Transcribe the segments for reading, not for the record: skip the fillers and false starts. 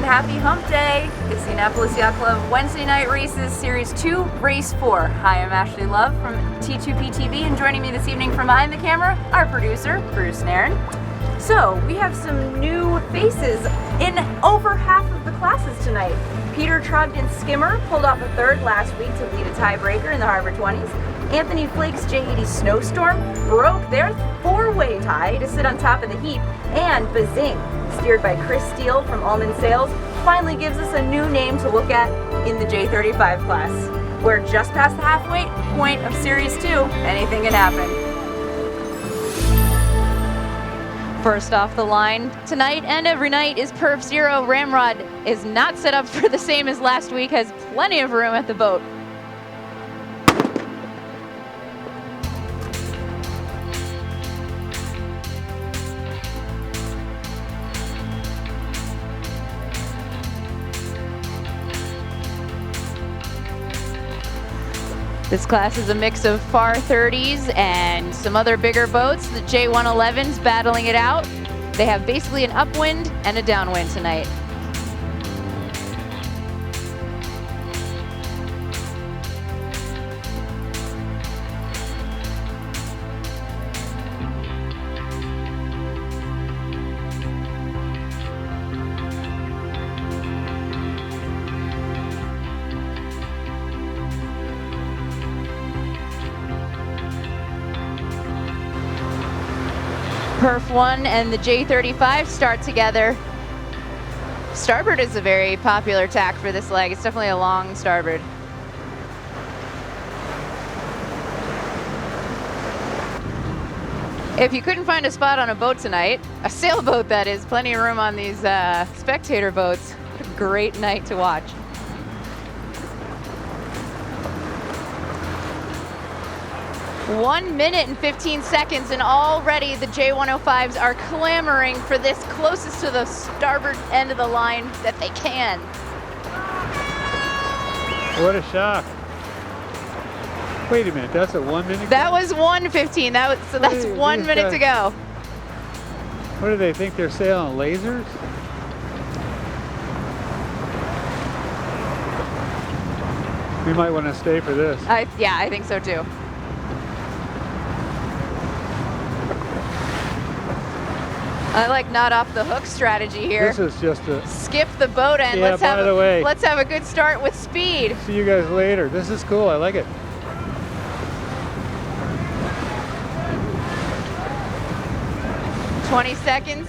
happy hump day. It's the Annapolis Yacht Club Wednesday night races, Series 2, Race 4. Hi, I'm Ashley Love from T2PTV, and joining me this evening from behind the camera, our producer, Bruce Nairn. So, we have some new faces in over half of the classes tonight. Peter Trogdon Skimmer pulled off a third last week to lead a tiebreaker in the Harbor 20s. Anthony Flake's J80 Snowstorm broke their four-way tie to sit on top of the heap, and Bazing, steered by Chris Steele from Allman Sales, finally gives us a new name to look at in the J35 class. We're just past the halfway point of Series 2. Anything can happen. First off the line tonight and every night is Perf Zero. Ramrod is not set up for the same as last week, has plenty of room at the boat. This class is a mix of FAR 30s and some other bigger boats. The J111's battling it out. They have basically an upwind and a downwind tonight. Perf 1 and the J35 start together. Starboard is a very popular tack for this leg. It's definitely a long starboard. If you couldn't find a spot on a boat tonight, a sailboat that is, plenty of room on these spectator boats. What a great night to watch. One minute and 15 seconds, and already the J105s are clamoring for this closest to the starboard end of the line that they can. What a shock. Wait a minute, that's a 1 minute? That was 1:15. So that's 1 minute to go. What do they think, they're sailing lasers? We might want to stay for this. Yeah, I think so too. I like not off the hook strategy here. This is just a skip the boat end. Yeah, let's have a good start with speed. See you guys later. This is cool. I like it. "20 seconds.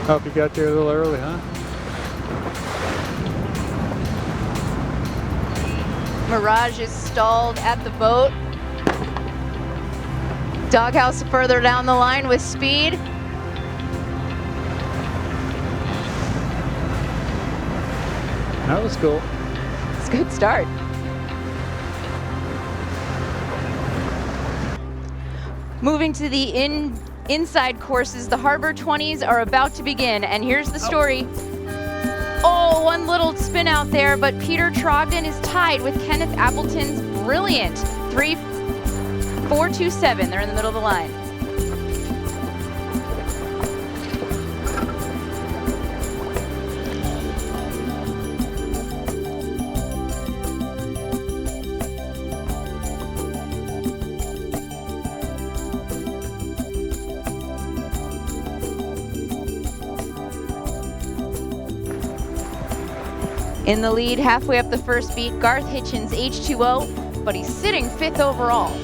Hope you got there a little early, huh? Mirage is stalled at the boat. Doghouse further down the line with speed. That was cool. It's a good start. Moving to the inside courses, the Harbor 20s are about to begin, and here's the story. Oh, one little spin out there, but Peter Trogdon is tied with Kenneth Appleton's brilliant 3-4-2-7. They're in the middle of the line. In the lead, halfway up the first beat, Garth Hitchens, H2O, but he's sitting 5th overall.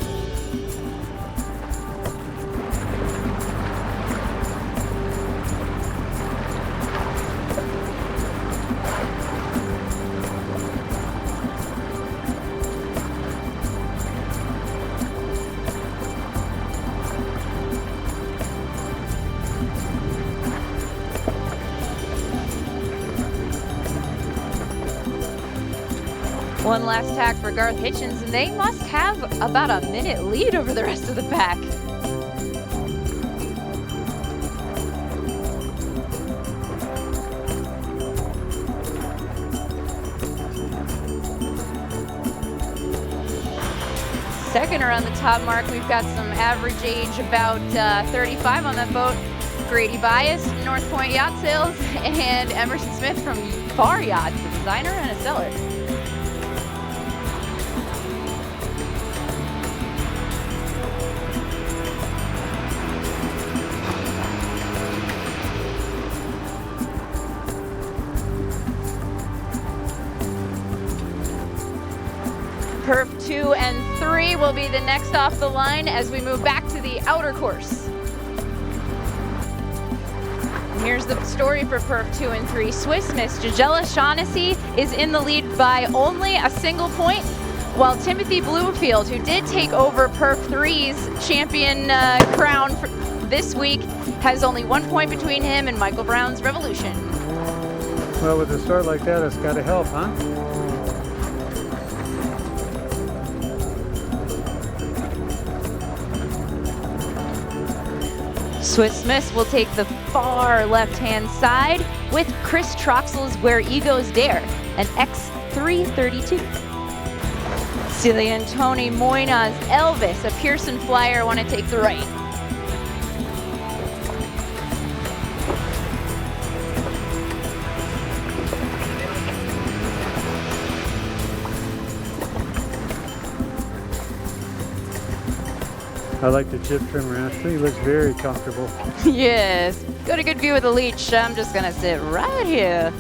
One last tack for Garth Hitchens, and they must have about a minute lead over the rest of the pack. Second around the top mark, we've got some average age about 35 on that boat. Grady Bias, North Point Yacht Sales, and Emerson Smith from Far Yachts, a designer and a seller. Perf 2 and 3 will be the next off the line as we move back to the outer course. And here's the story for Perf 2 and 3. Swiss Miss Gisela Shaughnessy is in the lead by only a single point, while Timothy Bluefield, who did take over Perf 3's champion crown for this week, has only 1 point between him and Michael Brown's Revolution. Well, with a start like that, it's got to help, huh? Swiss Miss will take the far left-hand side with Chris Troxel's Where Egos Dare, an X332. Celia and Tony Moyna's Elvis, a Pearson Flyer, want to take the right. I like the jib trimmer. Actually, he looks very comfortable. Yes, got a good view of the leech. I'm just gonna sit right here.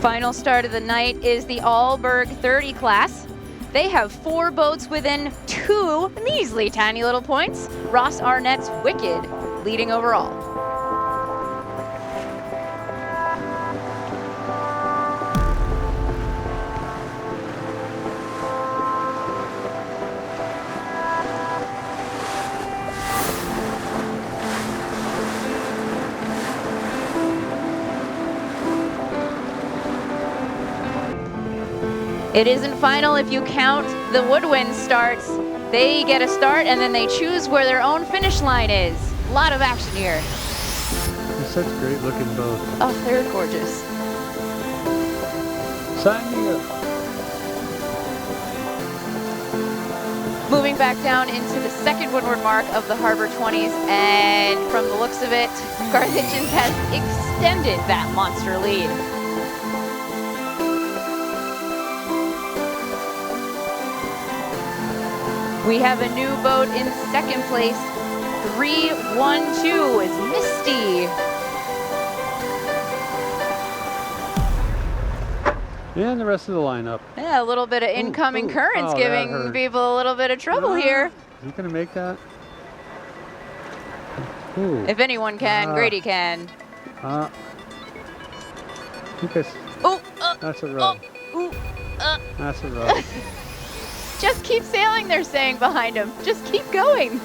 Final start of the night is the Allberg 30 class. They have 4 boats within 2 measly tiny little points. Ross Arnett's Wicked leading overall. It isn't final if you count the Woodwind starts. They get a start and then they choose where their own finish line is. A lot of action here. They're such great looking boats. Oh, they're gorgeous. Sign me up. Moving back down into the second windward mark of the Harbor 20s, and from the looks of it, Garth Hitchens has extended that monster lead. We have a new boat in second place. 312 is Misty. And the rest of the lineup. Yeah, a little bit of incoming currents giving people a little bit of trouble here. Is he going to make that? Ooh. If anyone can, Grady can. I think that's a rub. That's a rub. Just keep sailing, they're saying behind him. Just keep going.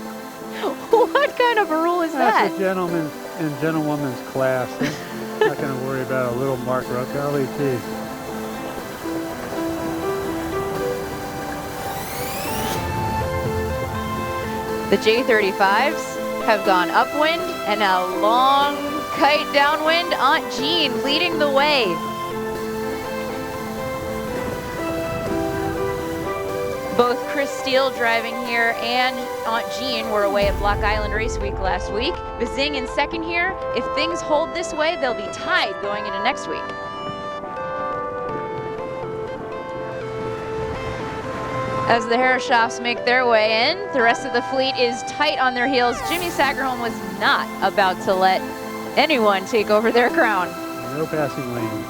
What kind of a rule is that? That's a gentleman and gentlewoman's class. I'm not going to worry about a little mark rub. Golly gee. The J35s have gone upwind and a long kite downwind. Aunt Jean leading the way. Both Chris Steele driving here and Aunt Jean were away at Block Island Race Week last week. Bazing in second here. If things hold this way, they'll be tied going into next week. As the Herreshoffs make their way in, the rest of the fleet is tight on their heels. Jimmy Sagerholm was not about to let anyone take over their crown. No passing lane.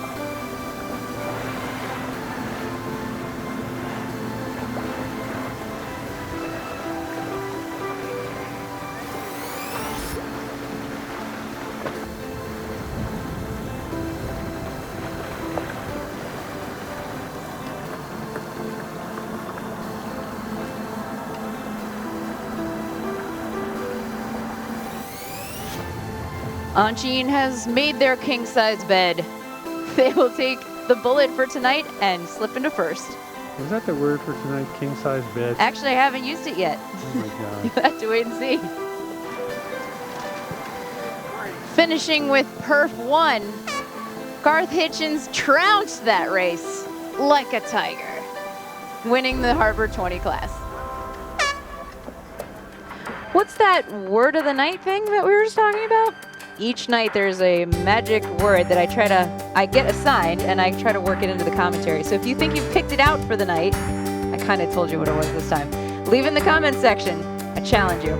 Aunt Jean has made their king-size bed. They will take the bullet for tonight and slip into first. Was that the word for tonight? King-size bed? Actually, I haven't used it yet. Oh my God. You'll have to wait and see. Finishing with Perf 1. Garth Hitchens trounced that race like a tiger, winning the Harbor 20 class. What's that word of the night thing that we were just talking about? Each night there's a magic word that I get assigned, and I try to work it into the commentary. So if you think you've picked it out for the night, I kind of told you what it was this time. Leave in the comments section. I challenge you.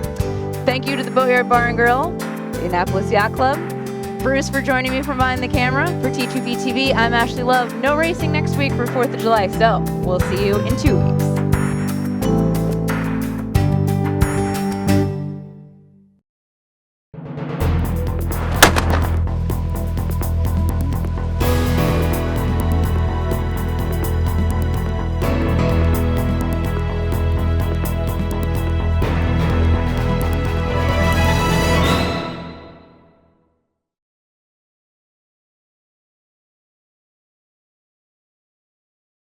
Thank you to the Boatyard Bar and Grill, the Annapolis Yacht Club, Bruce for joining me from behind the camera. For T2P TV, I'm Ashley Love. No racing next week for 4th of July, so we'll see you in 2 weeks.